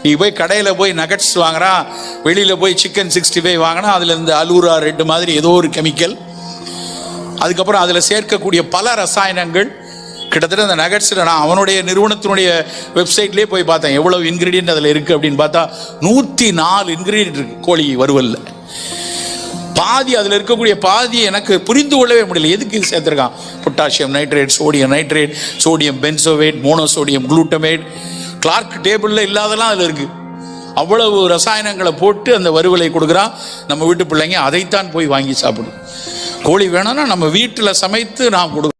நீ போய் கடையில் போய் நகட்ஸ் வாங்குறான், வெளியில் போய் சிக்கன் 65 வாங்கினா அதில் இந்த அலூரா ரெட் மாதிரி ஏதோ ஒரு கெமிக்கல், அதுக்கப்புறம் அதில் சேர்க்கக்கூடிய பல ரசாயனங்கள். கிட்டத்தட்ட அந்த நகட்ஸில் நான் அவனுடைய நிறுவனத்தினுடைய வெப்சைட்லேயே போய் பார்த்தேன் எவ்வளவு இன்க்ரீடியன்ட் அதில் இருக்குது அப்படின்னு. பார்த்தா 104 இன்க்ரீடியன்ட் இருக்குது கோழி வறுவலில். பாதி அதில் இருக்கக்கூடிய பாதி எனக்கு புரிந்து கொள்ளவே முடியல. எதுக்கு இது சேர்த்துருக்கான்? Potassium nitrate, sodium nitrate, sodium benzoate, monosodium glutamate, கிளார்க் டேபிளில் இல்லாதெல்லாம் அதில் இருக்குது. அவ்வளவு ரசாயனங்களை போட்டு அந்த வறுவலை கொடுக்குறான். நம்ம வீட்டு பிள்ளைங்க அதைத்தான் போய் வாங்கி சாப்பிடும். கோழி வேணும்னா நம்ம வீட்டில் சமைத்து நாம் கொடுக்கணும்.